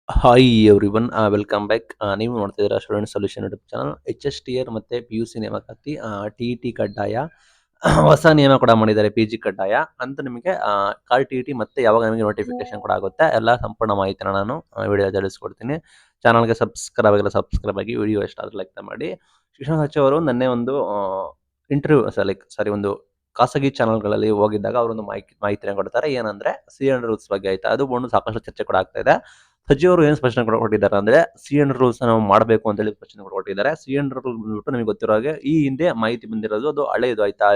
Hi everyone welcome back. ನೀವು ನೋಡ್ತಿದ್ದೀರಾ student solution YouTube channel. H S T R ಮತ್ತು P U C ನೇಮಕಾತಿ, T E T ಕಡ್ಡಾಯ, ಹೊಸ ನಿಯಮ ಕೂಡ ಮಾಡಿದ್ದಾರೆ ಪಿ ಜಿ ಕಡ್ಡಾಯ ಅಂತ ನಿಮಗೆ ಕಾಲ್ ಟಿ ಇ ಟಿ ಮತ್ತೆ ಯಾವಾಗ ನಿಮಗೆ ನೋಟಿಫಿಕೇಶನ್ ಕೂಡ ಆಗುತ್ತೆ ಎಲ್ಲ ಸಂಪೂರ್ಣ ಮಾಹಿತಿನ ನಾನು ವಿಡಿಯೋ ತಿಳಿಸ್ಕೊಡ್ತೀನಿ. ಚಾನಲ್ಗೆ ಸಬ್ಸ್ಕ್ರೈಬ್ ಆಗಿ ವಿಡಿಯೋ ಇಷ್ಟ ಆದರೆ ಲೈಕ್ ಮಾಡಿ. ಶಿಕ್ಷಣ ಸಚಿವರು ನಿನ್ನೆ ಒಂದು ಇಂಟರ್ವ್ಯೂ ಒಂದು ಖಾಸಗಿ ಚಾನಲ್ಗಳಲ್ಲಿ ಹೋಗಿದ್ದಾಗ ಅವರೊಂದು ಮಾಹಿತಿನ ಕೊಡ್ತಾರೆ. ಏನಂದ್ರೆ ಸಿ ಅಂಡ್ ರೂಲ್ಸ್ ಬಗ್ಗೆ ಆಯ್ತಾ, ಅದು ಒಂದು ಸಾಕಷ್ಟು ಚರ್ಚೆ ಕೂಡ ಆಗ್ತಾ ಇದೆ. ಸಚಿವರು ಏನು ಸ್ಪಷ್ಟನೆ ಕೊಟ್ಟಿದ್ದಾರೆ ಅಂದ್ರೆ ಸಿ ಅಂಡ್ ರೂಲ್ಸ್ ನಾವು ಮಾಡಬೇಕು ಅಂತ ಹೇಳಿ ಸ್ಪಷ್ಟನೆ ಕೊಟ್ಟಿದ್ದಾರೆ. ಸಿ ಅಂಡ್ ರೂಲ್ ಬಂದ್ಬಿಟ್ಟು ನಿಮಗೆ ಗೊತ್ತಿರೋ ಹಾಗೆ ಈ ಹಿಂದೆ ಮಾಹಿತಿ ಬಂದಿರೋದು ಅದು ಹಳೆಯದು ಆಯ್ತಾ,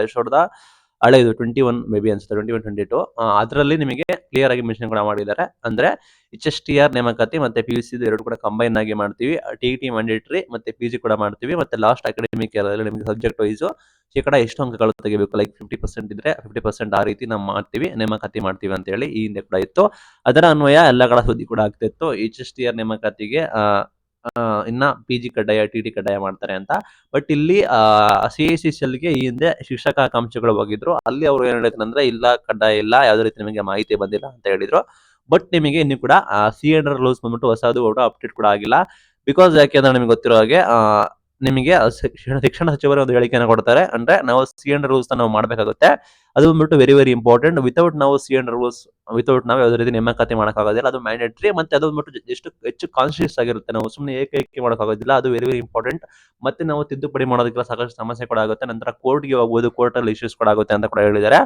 ಹಳೆಯದು 21 ಮೇ ಬಿ ಅನ್ಸುತ್ತೆ, 21-22 ಅದರಲ್ಲಿ ನಿಮಗೆ ಕ್ಲಿಯರ್ ಆಗಿ ಮೆನ್ಷನ್ ಕೂಡ ಮಾಡಿದ್ದಾರೆ. ಅಂದ್ರೆ ಎಚ್ ಎಸ್ ಟಿ ಆರ್ ನೇಮಕಾತಿ ಮತ್ತೆ ಪಿ ಯು ಸಿ ಎರಡು ಕೂಡ ಕಂಬೈನ್ ಆಗಿ ಮಾಡ್ತೀವಿ, ಟಿ ಇ ಟಿ ಮ್ಯಾಂಡೇಟರಿ ಮತ್ತೆ ಪಿ ಜಿ ಕೂಡ ಮಾಡ್ತೀವಿ, ಮತ್ತೆ ಲಾಸ್ಟ್ ಅಕಾಡೆಮಿಕ್ ಇಯರ್ ನಿಮಗೆ ಸಬ್ಜೆಕ್ಟ್ ವೈಸ್ ಶೇಕಡ ಎಷ್ಟು ಅಂಕಗಳು ತೆಗಿಬೇಕು, ಲೈಕ್ 50% ಇದ್ರೆ 50% ಆ ರೀತಿ ನಾವು ಮಾಡ್ತೀವಿ, ನೇಮಕಾತಿ ಮಾಡ್ತೀವಿ ಅಂತ ಹೇಳಿ ಈ ಹಿಂದೆ ಕೂಡ ಇತ್ತು. ಅದರ ಅನ್ವಯ ಎಲ್ಲ ಕಡೆ ಸುದ್ದಿ ಕೂಡ ಆಗ್ತಿತ್ತು ಎಚ್ ಎಸ್ ಟಿ ಆರ್ ನೇಮಕಾತಿಗೆ ಇನ್ನ ಪಿ ಜಿ ಕಡ್ಡಾಯ, ಟಿ ಟಿ ಕಡ್ಡಾಯ ಮಾಡ್ತಾರೆ ಅಂತ. ಬಟ್ ಇಲ್ಲಿ ಸಿ ಐ ಸಿ ಗೆ ಈ ಹಿಂದೆ ಶಿಕ್ಷಕ ಆಕಾಂಕ್ಷಿಗಳು ಹೋಗಿದ್ರು. ಅಲ್ಲಿ ಅವರು ಏನ್ ಹೇಳಿದ್ರು ಅಂದ್ರೆ ಇಲ್ಲ, ಕಡ್ಡಾಯ ಇಲ್ಲ, ಯಾವುದೇ ರೀತಿ ನಿಮಗೆ ಮಾಹಿತಿ ಬಂದಿಲ್ಲ ಅಂತ ಹೇಳಿದ್ರು. ಬಟ್ ನಿಮಗೆ ಇನ್ನು ಕೂಡ ಸಿ ಅಂಡರ್ ರೂಲ್ಸ್ ಬಂದ್ಬಿಟ್ಟು ಹೊಸದು ಅಪ್ಡೇಟ್ ಕೂಡ ಆಗಿಲ್ಲ. ಬಿಕಾಸ್ ಯಾಕೆಂದ್ರೆ ನಿಮಗೆ ಗೊತ್ತಿರೋ ಹಾಗೆ ನಿಮಗೆ ಶಿಕ್ಷಣ ಸಚಿವರು ಒಂದು ಹೇಳಿಕೆಯನ್ನು ಕೊಡ್ತಾರೆ. ಅಂದ್ರೆ ನಾವು ಸಿ ಅಂಡರ್ ರೂಲ್ಸ್ ನಾವು ಮಾಡಬೇಕಾಗುತ್ತೆ, ಅದು ಬಂದ್ಬಿಟ್ಟು ವೆರಿ ವೆರಿ ಇಂಪಾರ್ಟೆಂಟ್. ವಿತೌಟ್ ನಾವು ಸಿ ಅಂಡರ್ ರೂಲ್ಸ್, ವಿತೌಟ್ ನಾವು ಯಾವುದೇ ರೀತಿ ನೇಮಕಾತಿ ಮಾಡೋಕ್ಕಾಗೋದಿಲ್ಲ, ಅದು ಮ್ಯಾಂಡೇಟರಿ. ಮತ್ತೆ ಅದು ಬಂದ್ಬಿಟ್ಟು ಎಷ್ಟು ಹೆಚ್ಚು ಕಾನ್ಶಿಯಸ್ ಆಗಿರುತ್ತೆ, ನಾವು ಸುಮ್ಮನೆ ಏಕೆ ಮಾಡೋಕ್ಕಾಗೋದಿಲ್ಲ, ಅದು ವೆರಿ ವೆರಿ ಇಂಪಾರ್ಟೆಂಟ್. ಮತ್ತೆ ನಾವು ತಿದ್ದುಪಡಿ ಮಾಡೋದಕ್ಕೆಲ್ಲ ಸಾಕಷ್ಟು ಸಮಸ್ಯೆ ಕೂಡ ಆಗುತ್ತೆ, ನಂತರ ಕೋರ್ಟ್ಗೆ ಹೋಗ್ಬೋದು, ಕೋರ್ಟಲ್ಲಿ ಇಶ್ಯೂಸ್ ಕೂಡ ಆಗುತ್ತೆ ಅಂತ ಕೂಡ ಹೇಳಿದ್ದಾರೆ.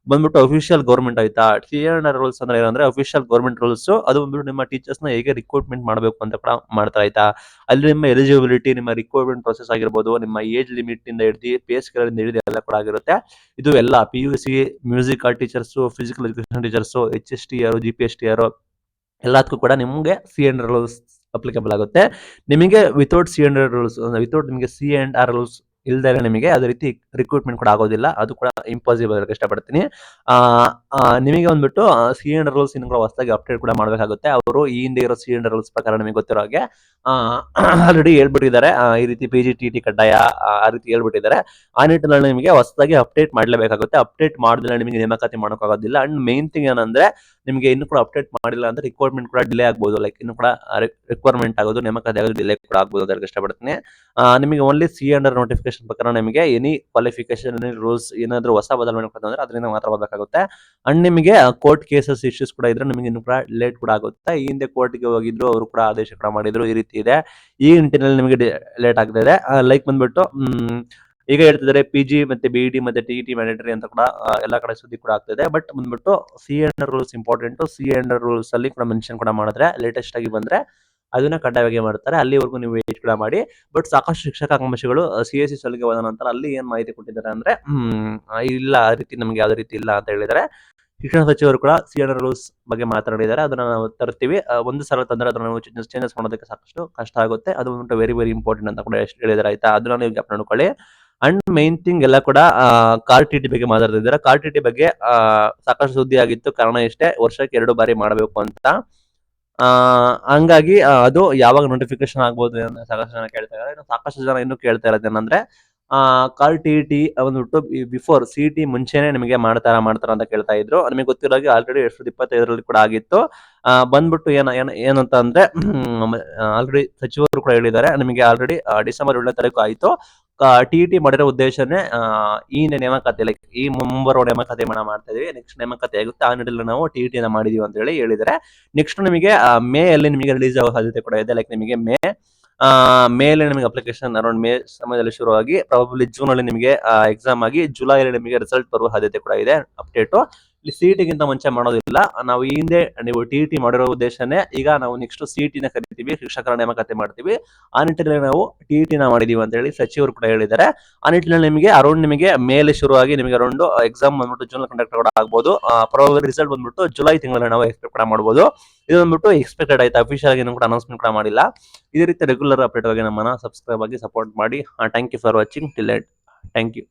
ಬಂದ್ಬಿಟ್ಟು ಅಫಿಷಿಯಲ್ ಗೌರ್ಮೆಂಟ್ ಆಯ್ತಾ, ಸಿ ಅಂಡರ್ ರೂಲ್ಸ್ ಅಂದ್ರೆ ಏನಂದ್ರೆ ಅಫಿಷಿಯಲ್ ಗೌರ್ಮೆಂಟ್ ರೂಲ್ಸ್. ಅದು ಬಂದ್ಬಿಟ್ಟು ನಿಮ್ಮ ಟೀಚರ್ಸ್ ನ ಹೇಗೆ ರಿಕ್ರೂಟ್ಮೆಂಟ್ ಮಾಡಬೇಕು ಅಂತ ಕೂಡ ಮಾಡ್ತಾ ಆಯ್ತಾ. ಅಲ್ಲಿ ನಿಮ್ಮ ಎಲಿಜಿಬಿಲಿಟಿ, ನಿಮ್ಮ ರಿಕ್ರೂಟ್ಮೆಂಟ್ ಪ್ರೊಸೆಸ್ ಆಗಿರ್ಬೋದು, ನಿಮ್ಮ ಏಜ್ ಲಿಮಿಟ್ ಇಂದ ಹಿಡಿದು ಪೇ ಸ್ಕೇಲ್ ಇಂದ ಹಿಡಿದು ಎಲ್ಲ ಕೂಡ ಆಗಿರುತ್ತೆ. ಇದು ಎಲ್ಲ P U C, music art teachers, physical education teachers, H S T R, G P S T R ಎಲ್ಲದಕ್ಕೂ ಕೂಡ ನಿಮಗೆ ಸಿ ಅಂಡರ್ ರೂಲ್ಸ್ ಅಪ್ಲಿಕಬಲ್ ಆಗುತ್ತೆ. ನಿಮಗೆ without C and R rules, without ನಿಮಗೆ ಸಿ ಅಂಡ್ ಆರ್ ರೂಲ್ಸ್ ಇಲ್ದೇ ನಿಮಗೆ ಅದೇ ರೀತಿ ರಿಕ್ರೂಟ್ಮೆಂಟ್ ಕೂಡ ಆಗೋದಿಲ್ಲ, ಅದು ಕೂಡ ಇಂಪಾಸಿಬಲ್ ಇರಕ್ಕೆ ಇಷ್ಟಪಡ್ತೀನಿ. ನಿಮಗೆ ಬಂದ್ಬಿಟ್ಟು ಸಿ ಅಂಡರ್ ರೂಲ್ಸ್ ಇನ್ನು ಕೂಡ ಹೊಸದಾಗಿ ಅಪ್ಡೇಟ್ ಕೂಡ ಮಾಡಬೇಕಾಗುತ್ತೆ. ಅವರು ಈ ಹಿಂದೆ ಇರೋ ಸಿ ಅಂಡರ್ ರೂಲ್ಸ್ ಪ್ರಕಾರ ನಿಮಗೆ ಗೊತ್ತಿರೋ ಹಾಗೆ ಆಲ್ರೆಡಿ ಹೇಳ್ಬಿಟ್ಟಿದ್ದಾರೆ, ಈ ರೀತಿ ಪಿ ಜಿ ಟಿ ಟಿ ಕಡ್ಡಾಯ ಆ ರೀತಿ ಹೇಳ್ಬಿಟ್ಟಿದ್ದಾರೆ. ಆ ನಿಟ್ಟಿನಲ್ಲಿ ನಿಮಗೆ ಹೊಸದಾಗಿ ಅಪ್ಡೇಟ್ ಮಾಡಲೇಬೇಕಾಗುತ್ತೆ. ಅಪ್ಡೇಟ್ ಮಾಡಿದ್ರೆ ನಿಮಗೆ ನೇಮಕಾತಿ ಮಾಡೋಕ್ಕಾಗೋದಿಲ್ಲ. ಅಂಡ್ ಮೇನ್ ಥಿಂಗ್ ಏನಂದ್ರೆ ನಿಮಗೆ ಇನ್ನೂ ಕೂಡ ಅಪ್ಡೇಟ್ ಮಾಡಿಲ್ಲ ಅಂದ್ರೆ ರಿಕ್ವೈರ್ಮೆಂಟ್ ಕೂಡ ಡಿಲೇ ಆಗ್ಬೋದು, ಲೈಕ್ ಇನ್ನು ಕೂಡ ರಿಕ್ವೈರ್ಮೆಂಟ್ ಆಗೋದು, ನೇಮಕಾತಿ ಆಗೋದು ಡಿಲೇ ಕೂಡ ಆಗ್ಬೋದು ಅಂತ ಇಷ್ಟಪಡ್ತೀನಿ. ನಿಮಗೆ ಓನ್ಲಿ ಸಿ ಅಂಡರ್ ನೋಟಿಫಿಕೇಶನ್ ಪ್ರಕಾರ ನಿಮಗೆ ಎನಿ ಕ್ವಾಲಿಫಿಕೇಶನ್, ಎನಿ ರೂಲ್ಸ್ ಏನಾದರೂ ಹೊಸ ಬದಲಾವಣೆ ಅಂದ್ರೆ ಅದರಿಂದ ಮಾತ್ರ ಬರಬೇಕಾಗುತ್ತೆ. ಅಂಡ್ ನಿಮಗೆ ಕೋರ್ಟ್ ಕೇಸಸ್ ಇಶ್ಯೂಸ್ ಕೂಡ ಇದ್ರೆ ನಿಮಗೆ ಇನ್ನು ಕೂಡ ಲೇಟ್ ಕೂಡ ಆಗುತ್ತೆ. ಈ ಹಿಂದೆ ಕೋರ್ಟ್ಗೆ ಹೋಗಿದ್ರು, ಅವರು ಕೂಡ ಆದೇಶ ಕೂಡ ಮಾಡಿದ್ರು, ಈ ರೀತಿ ಇದೆ. ಈ ನಿಟ್ಟಿನಲ್ಲಿ ನಿಮಗೆ ಲೇಟ್ ಆಗ್ತಾ ಇದೆ. ಲೈಕ್ ಬಂದ್ಬಿಟ್ಟು ಈಗ ಹೇಳ್ತಿದ್ದಾರೆ ಪಿ ಜಿ ಮತ್ತೆ ಬಿ ಡಿ ಮತ್ತೆ ಟಿ ಇ ಟಿ ಮ್ಯಾಂಡೇಟರಿ ಅಂತ ಕೂಡ ಎಲ್ಲ ಕಡೆ ಸುದ್ದಿ ಕೂಡ ಆಗ್ತಿದೆ. ಬಟ್ ಬಂದ್ಬಿಟ್ಟು C and R rules important. C and R rules ಅಲ್ಲಿ ಕೂಡ ಮೆನ್ಷನ್ ಕೂಡ ಮಾಡಿದ್ರೆ ಲೇಟೆಸ್ಟ್ ಆಗಿ ಬಂದ್ರೆ ಅದನ್ನ ಕಡ್ಡಾಯವಾಗಿ ಮಾಡ್ತಾರೆ. ಅಲ್ಲಿವರೆಗೂ ನೀವು ವೇಟ್ ಕೂಡ ಮಾಡಿ. ಬಟ್ ಸಾಕಷ್ಟು ಶಿಕ್ಷಕ ಆಕಾಂಕ್ಷಿಗಳು ಸಿ ಎಸ್ ಸಿ ಸಲ್ಲಿಗೆ ಹೋದ ನಂತರ ಅಲ್ಲಿ ಏನ್ ಮಾಹಿತಿ ಕೊಟ್ಟಿದ್ದಾರೆ ಅಂದ್ರೆ ಇಲ್ಲ, ಆ ರೀತಿ ನಮ್ಗೆ ಯಾವ್ದೇ ರೀತಿ ಇಲ್ಲ ಅಂತ ಹೇಳಿದ್ದಾರೆ. ಶಿಕ್ಷಣ ಸಚಿವರು ಕೂಡ ಸಿ ಅಂಡರ್ ರೂಲ್ಸ್ ಬಗ್ಗೆ ಮಾತನಾಡಿದ್ದಾರೆ. ಅದನ್ನ ನಾವು ತರ್ತೀವಿ, ಒಂದು ಸಲ ತಂದ್ರೆ ಅದನ್ನ ನಾವು ಚೇಂಜಸ್ ಮಾಡೋದಕ್ಕೆ ಸಾಕಷ್ಟು ಕಷ್ಟ ಆಗುತ್ತೆ. ಅದು ಬಂದ್ಬಿಟ್ಟು ವೆರಿ ವೆರಿ ಇಂಪಾರ್ಟೆಂಟ್ ಅಂತ ಕೂಡ ಹೇಳಿದ್ದಾರೆ ಆಯ್ತಾ, ಅದನ್ನ ನೀವು ಜ್ಞಾಪನ ನೋಡ್ಕೊಳ್ಳಿ. ಅಂಡ್ ಮೈನ್ ಥಿಂಗ್ ಎಲ್ಲ ಕೂಡ ಕಾರ್ ಟಿ ಟಿ ಬಗ್ಗೆ ಮಾತಾಡ್ತಿದ್ದಾರೆ. ಕಾರ್ ಟಿ ಟಿ ಬಗ್ಗೆ ಸಾಕಷ್ಟು ಸುದ್ದಿ ಆಗಿತ್ತು. ಕಾರಣ ಇಷ್ಟೇ, ವರ್ಷಕ್ಕೆ 2 ಬಾರಿ ಮಾಡಬೇಕು ಅಂತ. ಹಂಗಾಗಿ ಅದು ಯಾವಾಗ ನೋಟಿಫಿಕೇಶನ್ ಆಗ್ಬೋದು ಅಂತ ಸಾಕಷ್ಟು ಜನ ಕೇಳ್ತಾ ಇದ್ದಾರೆ. ಸಾಕಷ್ಟು ಜನ ಇನ್ನು ಕೇಳ್ತಾ ಇರೋದು ಏನಂದ್ರೆ ಕಾಲ್ ಟಿ ಟಿ ಬಂದ್ಬಿಟ್ಟು ಬಿಫೋರ್ ಸಿ ಟಿ ಮುಂಚೆನೆ ನಿಮಗೆ ಮಾಡ್ತಾರ ಅಂತ ಕೇಳ್ತಾ ಇದ್ರು. ನಿಮಗೆ ಗೊತ್ತಿರೋ ಹಾಗೆ ಆಲ್ರೆಡಿ 2025 ಕೂಡ ಆಗಿತ್ತು. ಬಂದ್ಬಿಟ್ಟು ಏನಂತ ಅಂದ್ರೆ ಆಲ್ರೆಡಿ ಸಚಿವರು ಕೂಡ ಹೇಳಿದ್ದಾರೆ, ನಿಮಗೆ ಆಲ್ರೆಡಿ ಡಿಸೆಂಬರ್ 7ನೇ ತಾರೀಕು ಆಯ್ತು. ಟಿ ಟಿ ಮಾಡಿರೋ ಉದ್ದೇಶನೇ ಈ ನೇಮಕಾತಿ, ಲೈಕ್ ಈ ಮುಂಬರುವ ನೇಮಕಾತಿ ಮಾಡ್ತಾ ಇದೀವಿ, ನೆಕ್ಸ್ಟ್ ನೇಮಕಾತಿ ಆಗುತ್ತೆ, ಆ ನಿಟ್ಟಿನಲ್ಲಿ ನಾವು ಟಿ ಟಿ ಮಾಡಿದೀವಿ ಅಂತ ಹೇಳಿ ಹೇಳಿದರೆ. ನೆಕ್ಸ್ಟ್ ನಿಮಗೆ ಮೇ ಅಲ್ಲಿ ನಿಮಗೆ ರಿಲೀಸ್ ಆಗೋ ಸಾಧ್ಯತೆ ಕೂಡ ಇದೆ. ಲೈಕ್ ನಿಮಗೆ ಮೇಲೆ ನಿಮಗೆ ಅಪ್ಲಿಕೇಶನ್ ಅರೌಂಡ್ ಮೇ ಸಮಯದಲ್ಲಿ ಶುರುವಾಗಿ ಪ್ರಾಬಬ್ಲಿ ಜೂನ್ ಅಲ್ಲಿ ನಿಮಗೆ ಎಕ್ಸಾಮ್ ಆಗಿ ಜುಲೈ ಅಲ್ಲಿ ನಿಮಗೆ ರಿಸಲ್ಟ್ ಬರುವ ಸಾಧ್ಯತೆ ಕೂಡ ಇದೆ. ಅಪ್ಡೇಟು ಇಲ್ಲಿ ಸಿ ಟಿಗಿಂತ ಮುಂಚೆ ಮಾಡೋದಿಲ್ಲ. ನಾವು ಈ ಹಿಂದೆ ನೀವು ಟಿ ಟಿ ಮಾಡಿರೋ ಉದ್ದೇಶನೇ ಈಗ ನಾವು ನೆಕ್ಸ್ಟ್ ಸಿ ಟಿನ ಕರಿತೀವಿ, ಶಿಕ್ಷಕರ ನೇಮಕಾತಿ ಮಾಡ್ತೀವಿ. ಆ ನಿಟ್ಟಿನಲ್ಲಿ ನಾವು ಟಿ ಟಿನ ಮಾಡಿದೀವಿ ಅಂತ ಹೇಳಿ ಸಚಿವರು ಕೂಡ ಹೇಳಿದ್ದಾರೆ. ಆ ನಿಟ್ಟಿನಲ್ಲಿ ನಿಮಗೆ ಅರೌಂಡ್ ನಿಮಗೆ ಮೇಲೆ ಶುರುವಾಗಿ ನಿಮಗೆ ಅರೌಂಡ್ ಎಕ್ಸಾಮ್ ಬಂದ್ಬಿಟ್ಟು ಜೂನ್ ಕಂಡಕ್ಟ್ ಕೂಡ ಆಗ್ಬೋದು. ಪ್ರಾಬಬ್ಲಿ ರಿಸಲ್ಟ್ ಬಂದ್ಬಿಟ್ಟು ಜುಲೈ ತಿಂಗಳಲ್ಲಿ ನಾವು ಎಕ್ಸ್ಪೆಕ್ಟ್ ಕೂಡ ಮಾಡ್ಬೋದು. ಇದು ಬಂದ್ಬಿಟ್ಟು ಎಕ್ಸ್ಪೆಕ್ಟೆಡ್ ಆಯ್ತಾ, ಅಫಿಷಿಯಲ್ ಆಗಿ ಕೂಡ ಅನೌನ್ಸ್ಮೆಂಟ್ ಕೂಡ ಮಾಡಿಲ್ಲ. ಇದೇ ರೀತಿ ರೆಗ್ಯುಲರ್ ಅಪ್ಡೇಟ್ ಆಗಿ ನಮ್ಮನ್ನ ಸಬ್ಸ್ಕ್ರೈಬ್ ಆಗಿ ಸಪೋರ್ಟ್ ಮಾಡಿ. Thank you for watching till end. Thank you.